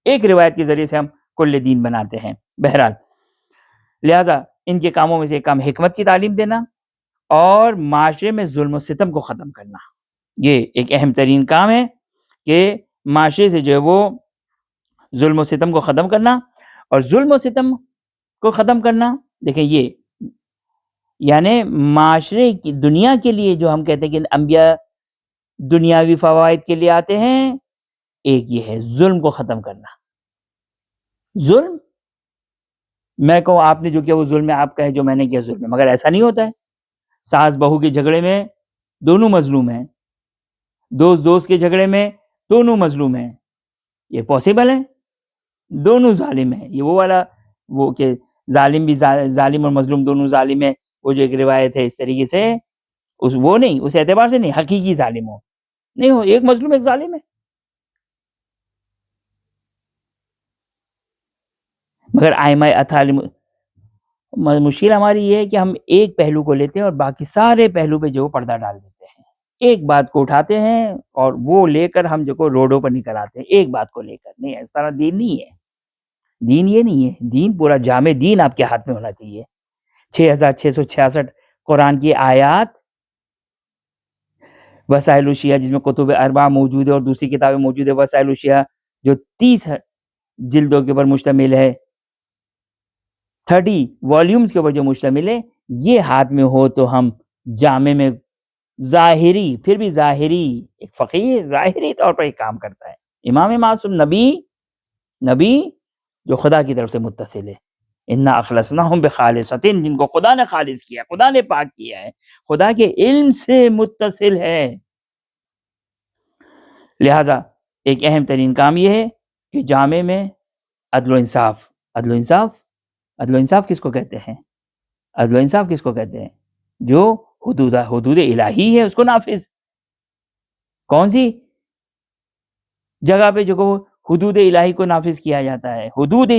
ایک روایت کے ذریعے سے ہم کل دین بناتے ہیں. بہرحال لہٰذا ان کے کاموں میں سے ایک کام حکمت کی تعلیم دینا اور معاشرے میں ظلم و ستم کو ختم کرنا. یہ ایک اہم ترین کام ہے کہ معاشرے سے جو ہے وہ ظلم و ستم کو ختم کرنا. اور ظلم و ستم کو ختم کرنا، دیکھیں یہ یعنی معاشرے کی، دنیا کے لیے جو ہم کہتے ہیں کہ انبیاء دنیاوی فوائد کے لیے آتے ہیں، ایک یہ ہے ظلم کو ختم کرنا. ظلم، میں کہوں آپ نے جو کیا وہ ظلم ہے، آپ کہیں جو میں نے کیا ظلم ہے، مگر ایسا نہیں ہوتا ہے. ساس بہو کے جھگڑے میں دونوں مظلوم ہیں، دوست کے جھگڑے میں دونوں مظلوم ہیں. یہ پاسبل ہے؟ دونوں ظالم ہیں. یہ وہ والا وہ کہ ظالم بھی ظالم اور مظلوم دونوں ظالم ہیں، وہ جو ایک روایت ہے اس طریقے سے، وہ نہیں، اس اعتبار سے نہیں حقیقی ظالم ہو، نہیں ہو، ایک مظلوم ایک ظالم ہے. مگر ائمہ اطہار، مشکل ہماری یہ ہے کہ ہم ایک پہلو کو لیتے ہیں اور باقی سارے پہلو پہ جو پردہ ڈال دیتے ہیں. ایک بات کو اٹھاتے ہیں اور وہ لے کر ہم جو کو روڈوں پر نکل آتے ہیں، ایک بات کو لے کر. نہیں، اس طرح دین نہیں ہے. دین یہ نہیں ہے. دین پورا جامع دین آپ کے ہاتھ میں ہونا چاہیے. 6666 قرآن کی آیات، وسائل الشیعہ جس میں کتب اربع موجود ہے اور دوسری کتابیں موجود ہے، وسائل الشیعہ جو 30 جلدوں کے اوپر مشتمل ہے، 30 والیومز کے اوپر جو مشتمل ہے، یہ ہاتھ میں ہو تو ہم جامع میں ظاہری، پھر بھی ظاہری، ایک فقیہ ظاہری طور پر ایک کام کرتا ہے. امام معصوم نبی جو خدا کی طرف سے متصل ہے، انا اخلصناہم بخالصۃ، جن کو خدا نے خالص کیا، خدا نے پاک کیا ہے، خدا کے علم سے متصل ہے. لہذا ایک اہم ترین کام یہ ہے کہ جامع میں عدل و انصاف. عدل و انصاف کس کو کہتے ہیں؟ عدل و انصاف کس کو کہتے ہیں؟ جو حدود الہی ہے اس کو نافذ. کون سی جگہ پہ جو حدود الہی کو نافذ کیا جاتا ہے؟ حدود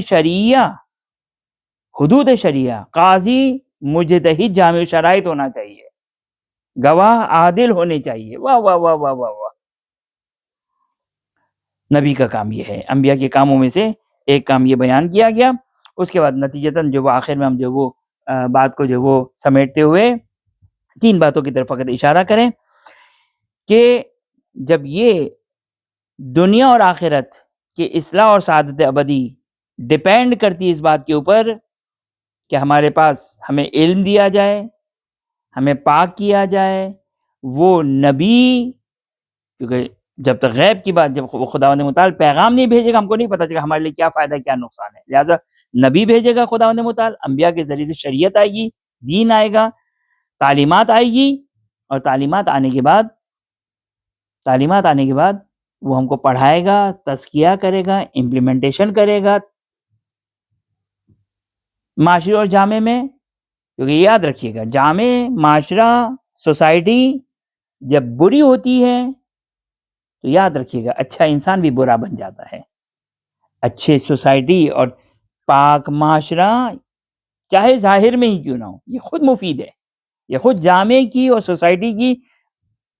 شریعہ. قاضی مجتہد جامع شرائط ہونا چاہیے، گواہ عادل ہونے چاہیے. واہ واہ واہ واہ واہ واہ. نبی کا کام یہ ہے. انبیاء کے کاموں میں سے ایک کام یہ بیان کیا گیا. اس کے بعد نتیجتاً جو وہ آخر میں ہم جو وہ بات کو جو وہ سمیٹتے ہوئے 3 باتوں کی طرف فقط اشارہ کریں کہ جب یہ دنیا اور آخرت کی اصلاح اور سعادت ابدی ڈیپینڈ کرتی ہے اس بات کے اوپر کہ ہمارے پاس ہمیں علم دیا جائے، ہمیں پاک کیا جائے، وہ نبی کیونکہ جب تک غیب کی بات، جب خداوند متعال پیغام نہیں بھیجے گا، ہم کو نہیں پتہ چلے گا ہمارے لیے کیا فائدہ کیا نقصان ہے. لہٰذا نبی بھیجے گا خداوند متعال، انبیاء کے ذریعے سے شریعت آئے گی، دین آئے گا، تعلیمات آئے گی، اور تعلیمات آنے کے بعد وہ ہم کو پڑھائے گا، تزکیہ کرے گا، امپلیمنٹیشن کرے گا معاشرے اور جامع میں. کیونکہ یاد رکھیے گا، جامع معاشرہ، سوسائٹی جب بری ہوتی ہے تو یاد رکھیے گا اچھا انسان بھی برا بن جاتا ہے. اچھے سوسائٹی اور پاک معاشرہ چاہے ظاہر میں ہی کیوں نہ ہو، یہ خود مفید ہے، یہ خود جامع کی اور سوسائٹی کی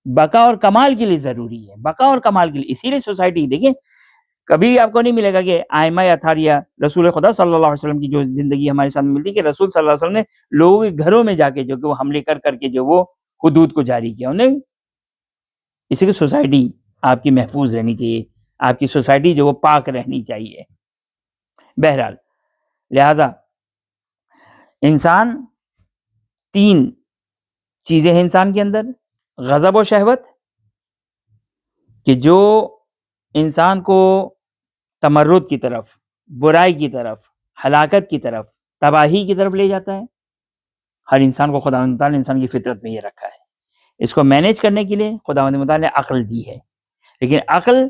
بقا اور کمال کے لیے ضروری ہے، بقا اور کمال کے لیے. اسی لیے سوسائٹی دیکھیں، کبھی آپ کو نہیں ملے گا کہ آئمہ اتھاریہ رسول خدا صلی اللہ علیہ وسلم کی جو زندگی ہمارے سامنے ملتی ہے کہ رسول صلی اللہ علیہ وسلم نے لوگوں کے گھروں میں جا کے جو کہ وہ حملے کر کے جو وہ حدود کو جاری کیا انہیں. اسی لیے سوسائٹی آپ کی محفوظ رہنی چاہیے، آپ کی سوسائٹی جو وہ پاک رہنی چاہیے. بہرحال لہذا انسان، 3 چیزیں ہیں انسان کے اندر: غضب و شہوت، کہ جو انسان کو تمرد کی طرف، برائی کی طرف، ہلاکت کی طرف، تباہی کی طرف لے جاتا ہے. ہر انسان کو خداوند تعالیٰ نے انسان کی فطرت میں یہ رکھا ہے. اس کو مینیج کرنے کے لیے خداوند تعالیٰ نے عقل دی ہے، لیکن عقل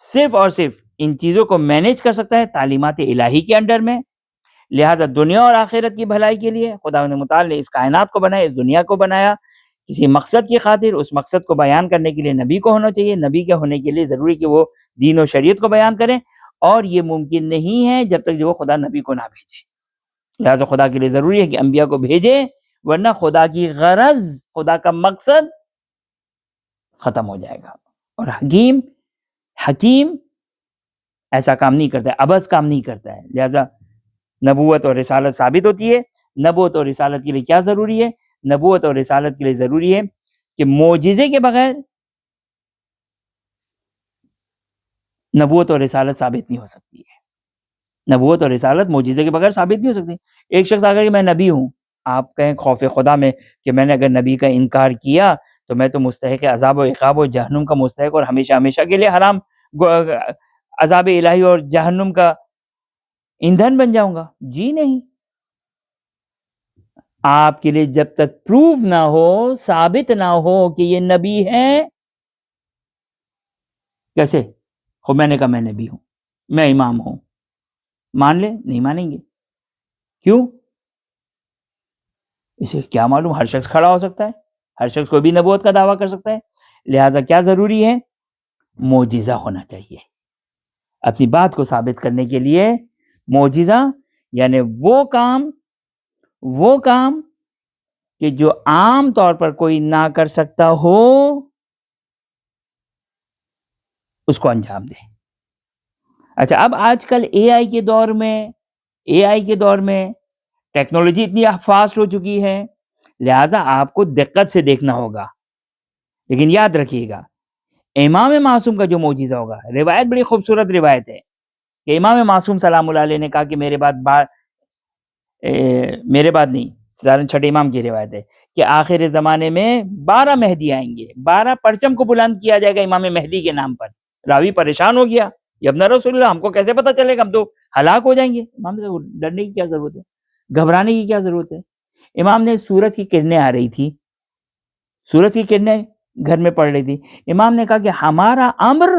صرف اور صرف ان چیزوں کو مینیج کر سکتا ہے تعلیمات الہی کے انڈر میں. لہٰذا دنیا اور آخرت کی بھلائی کے لیے خداوند متعال نے اس کائنات کو بنایا، اس دنیا کو بنایا کسی مقصد کی خاطر. اس مقصد کو بیان کرنے کے لیے نبی کو ہونا چاہیے، نبی کے ہونے کے لیے ضروری کہ وہ دین و شریعت کو بیان کریں، اور یہ ممکن نہیں ہے جب تک جو وہ خدا نبی کو نہ بھیجے. لہٰذا خدا کے لیے ضروری ہے کہ انبیاء کو بھیجے، ورنہ خدا کی غرض، خدا کا مقصد ختم ہو جائے گا. اور حکیم ایسا کام نہیں کرتا ہے، عبث کام نہیں کرتا ہے. لہٰذا نبوت اور رسالت ثابت ہوتی ہے. نبوت اور رسالت کے لیے کیا ضروری ہے؟ نبوت اور رسالت کے لیے ضروری ہے کہ معجزے کے بغیر نبوت اور رسالت ثابت نہیں ہو سکتی ہے. نبوت اور رسالت معجزے کے بغیر ثابت نہیں ہو سکتی. ایک شخص آ کر کہ میں نبی ہوں، آپ کہیں خوف خدا میں کہ میں نے اگر نبی کا انکار کیا تو میں تو مستحق عذاب و عقاب و جہنم کا مستحق اور ہمیشہ ہمیشہ کے لیے حرام عذاب الہی اور جہنم کا ایندھن بن جاؤں گا. جی نہیں، آپ کے لیے جب تک پروف نہ ہو، ثابت نہ ہو کہ یہ نبی ہے، کیسے خود میں نے کہا میں نبی ہوں، میں امام ہوں، مان لے؟ نہیں مانیں گے. کیوں؟ اسے کیا معلوم، ہر شخص کھڑا ہو سکتا ہے، ہر شخص کوئی بھی نبوت کا دعویٰ کر سکتا ہے. لہٰذا کیا ضروری ہے؟ معجزہ ہونا چاہیے. اپنی بات کو ثابت کرنے کے لیے معجزہ، یعنی وہ کام کہ جو عام طور پر کوئی نہ کر سکتا ہو اس کو انجام دے. اچھا، اب آج کل اے آئی کے دور میں ٹیکنالوجی اتنی فاسٹ ہو چکی ہے، لہٰذا آپ کو دقت سے دیکھنا ہوگا. لیکن یاد رکھیے گا، امام معصوم کا جو معجزہ ہوگا، روایت بڑی خوبصورت روایت ہے کہ امام معصوم سلام اللہ علیہ نے کہا کہ میرے بعد نہیں، چھٹے امام کی روایت ہے کہ آخر زمانے میں 12 مہدی آئیں گے، 12 پرچم کو بلند کیا جائے گا امام مہدی کے نام پر. راوی پریشان ہو گیا، یہ ابن رسول اللہ، ہم کو کیسے پتہ چلے گا، ہم تو ہلاک ہو جائیں گے. امام نے کہا ڈرنے کی کیا ضرورت ہے، گھبرانے کی کیا ضرورت ہے. امام نے سورج کی کرنیں آ رہی تھی، سورج کی کرنیں گھر میں پڑ رہی تھی. امام نے کہا کہ ہمارا امر،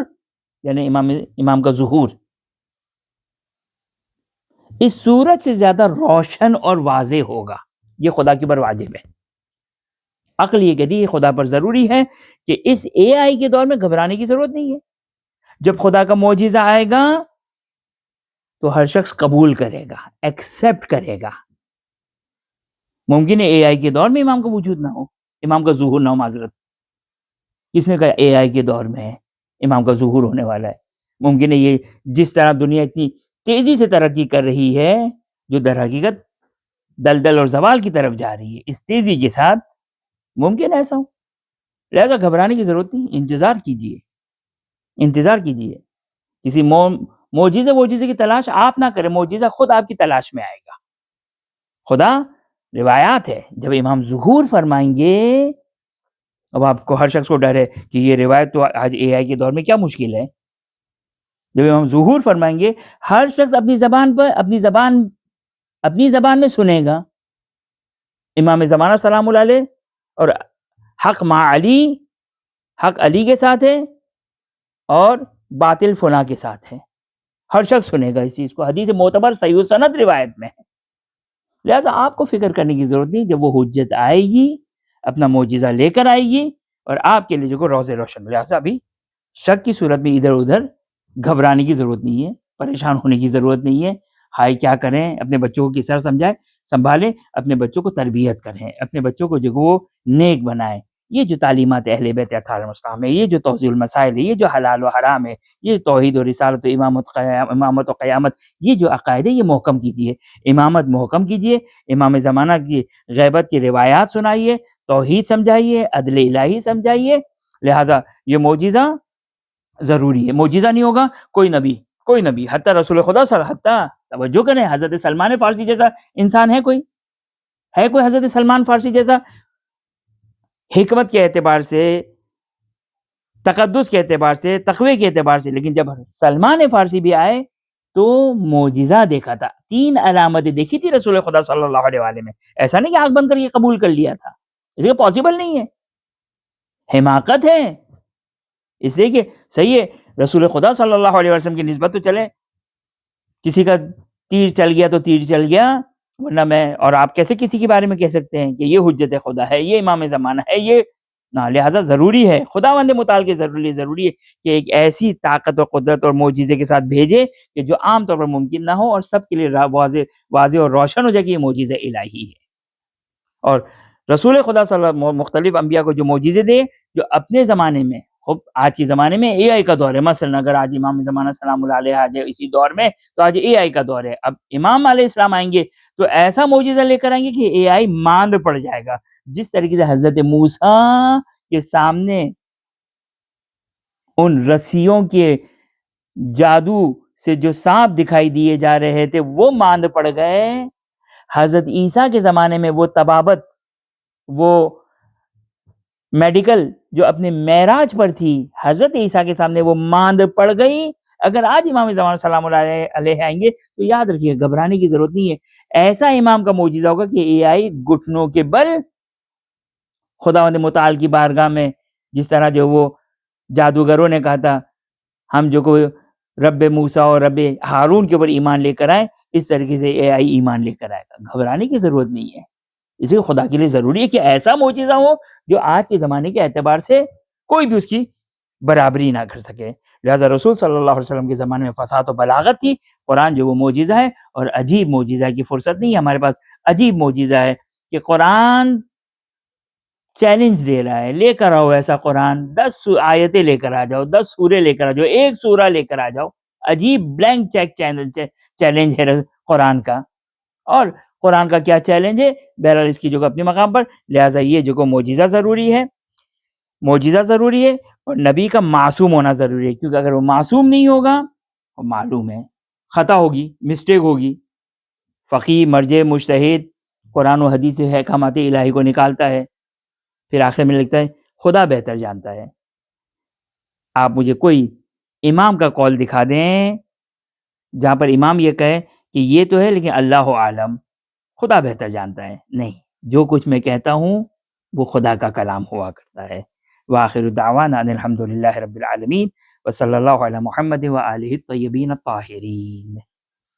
یعنی امام کا ظہور، اس سورج سے زیادہ روشن اور واضح ہوگا، یہ خدا کے اوپر واجب ہے. عقل یہ کہتی ہے خدا پر ضروری ہے کہ اس اے آئی کے دور میں گھبرانے کی ضرورت نہیں ہے. جب خدا کا معجزہ آئے گا تو ہر شخص قبول کرے گا، ایکسیپٹ کرے گا. ممکن ہے اے آئی کے دور میں امام کا وجود نہ ہو، امام کا ظہور نہ ہو. معذرت، کس نے کہا اے آئی کے دور میں امام کا ظہور ہونے والا ہے؟ ممکن ہے یہ جس طرح دنیا اتنی تیزی سے ترقی کر رہی ہے، جو در حقیقت دلدل اور زوال کی طرف جا رہی ہے، اس تیزی کے ساتھ ممکن ایسا ہو. لہذا گھبرانے کی ضرورت نہیں، انتظار کیجیے. کسی معجزے کی تلاش آپ نہ کریں، معجزہ خود آپ کی تلاش میں آئے گا. خدا، روایات ہے، جب امام ظہور فرمائیں گے اب آپ کو ہر شخص کو ڈر ہے کہ یہ روایت تو آج اے آئی کے دور میں کیا مشکل ہے. جب امام ظہور فرمائیں گے ہر شخص اپنی زبان پر اپنی زبان میں سنے گا. امام زمانہ سلام اللہ علیہ اور حق مع علی، حق علی کے ساتھ ہے اور باطل فلاں کے ساتھ ہے. ہر شخص سنے گا اس چیز کو. حدیث معتبر صحیح سند روایت میں ہے. لہٰذا آپ کو فکر کرنے کی ضرورت نہیں. جب وہ حجت آئے گی اپنا معجزہ لے کر آئے گی اور آپ کے لیے جو روز روشن. لہٰذا ابھی شک کی صورت میں ادھر ادھر گھبرانے کی ضرورت نہیں ہے، پریشان ہونے کی ضرورت نہیں ہے. ہائی کیا کریں؟ اپنے بچوں کو کس طرح سنبھالیں، اپنے بچوں کو تربیت کریں، اپنے بچوں کو جو وہ نیک بنائیں. یہ جو تعلیمات اہل بیت اطہار الاسلام ہے، یہ جو توضیح المسائل ہے، یہ جو حلال و حرام ہے، یہ توحید و رسالت و امامت و قیامت، یہ جو عقائد ہے یہ محکم کیجیے. امامت محکم کیجیے. امام زمانہ کی غیبت کی روایات سنائیے، توحید سمجھائیے، عدل الہی سمجھائیے. لہٰذا یہ معجزہ ضروری ہے. معجزہ نہیں ہوگا کوئی نبی حتیٰ رسول خدا حتیٰ توجہ کریں حضرت سلمان فارسی جیسا انسان ہے کوئی حضرت سلمان فارسی جیسا حکمت کے اعتبار سے، تقدس کے اعتبار سے، تقوی کے اعتبار سے. لیکن جب سلمان فارسی بھی آئے تو معجزہ دیکھا تھا، 3 علامتیں دیکھی تھی رسول خدا صلی اللہ علیہ وآلہ میں. ایسا نہیں کہ آنکھ بند کر یہ قبول کر لیا تھا، اس لیے پاسبل نہیں ہے، حماقت ہے. اس لیے کہ صحیح ہے رسول خدا صلی اللہ علیہ وسلم کی نسبت تو چلے، کسی کا تیر چل گیا تو تیر چل گیا، ورنہ میں اور آپ کیسے کسی کے بارے میں کہہ سکتے ہیں کہ یہ حجت خدا ہے، یہ امام زمانہ ہے، یہ نہ. لہٰذا ضروری ہے، خداوند متعال کے ضروری ہے کہ ایک ایسی طاقت اور قدرت اور معجزے کے ساتھ بھیجے کہ جو عام طور پر ممکن نہ ہو اور سب کے لیے واضح اور روشن ہو جائے کہ یہ معجزہ الہی ہے. اور رسول خدا صلی اللہ علیہ وسلم مختلف انبیاء کو جو معجزے دے، جو اپنے زمانے میں، آج کے زمانے میں اے آئی کا دور ہے. مثلا اگر آج امام زمانہ سلام اللہ علیہ آج اسی دور میں، تو آج اے آئی کا دور ہے. اب امام علیہ السلام آئیں گے تو ایسا معجزہ لے کر آئیں گے کہ اے آئی ماند پڑ جائے گا. جس طریقے سے حضرت موسیٰ کے سامنے ان رسیوں کے جادو سے جو سانپ دکھائی دیے جا رہے تھے وہ ماند پڑ گئے. حضرت عیسیٰ کے زمانے میں وہ طبابت، وہ میڈیکل جو اپنے معراج پر تھی، حضرت عیسیٰ کے سامنے وہ ماند پڑ گئی. اگر آج امام زمانہ سلام اللہ علیہ آئیں گے تو یاد رکھیے گھبرانے کی ضرورت نہیں ہے. ایسا امام کا معجزہ ہوگا کہ اے آئی گھٹنوں کے بل خداوند متعال کی بارگاہ میں، جس طرح جو وہ جادوگروں نے کہا تھا ہم جو کوئی رب موسیٰ اور رب ہارون کے اوپر ایمان لے کر آئے، اس طریقے سے اے آئی ایمان لے کر آئے گا. گھبرانے کی ضرورت نہیں ہے. اس لیے خدا کے لیے ضروری ہے کہ ایسا معجزہ ہو جو آج کے زمانے کے اعتبار سے کوئی بھی اس کی برابری نہ کر سکے. لہذا رسول صلی اللہ علیہ وسلم کے زمانے میں فصاحت و بلاغت تھی. قرآن جو وہ معجزہ ہے، اور عجیب معجزہ کی فرصت نہیں ہے ہمارے پاس. عجیب معجزہ ہے کہ قرآن چیلنج دے رہا ہے، لے کر آؤ ایسا قرآن، 10 آیتیں لے کر آ جاؤ، 10 سورے لے کر آ جاؤ، 1 سورہ لے کر آ جاؤ. عجیب بلینک چیک چیلنج ہے قرآن کا. اور قرآن کا کیا چیلنج ہے؟ بہرحال اس کی جو اپنے مقام پر. لہٰذا یہ جو معجزہ ضروری ہے، اور نبی کا معصوم ہونا ضروری ہے. کیونکہ اگر وہ معصوم نہیں ہوگا، وہ معلوم ہے خطا ہوگی، مسٹیک ہوگی. فقیہ، مرجع، مجتہد قرآن و حدیث سے احکامات الہی کو نکالتا ہے، پھر آخر میں لکھتا ہے خدا بہتر جانتا ہے. آپ مجھے کوئی امام کا قول دکھا دیں جہاں پر امام یہ کہے کہ یہ تو ہے لیکن اللہ عالم، خدا بہتر جانتا ہے. نہیں، جو کچھ میں کہتا ہوں وہ خدا کا کلام ہوا کرتا ہے. وآخر دعوانا ان الحمد للہ رب العالمین وصلی اللہ علی محمد وآلہ الطیبین الطاہرین.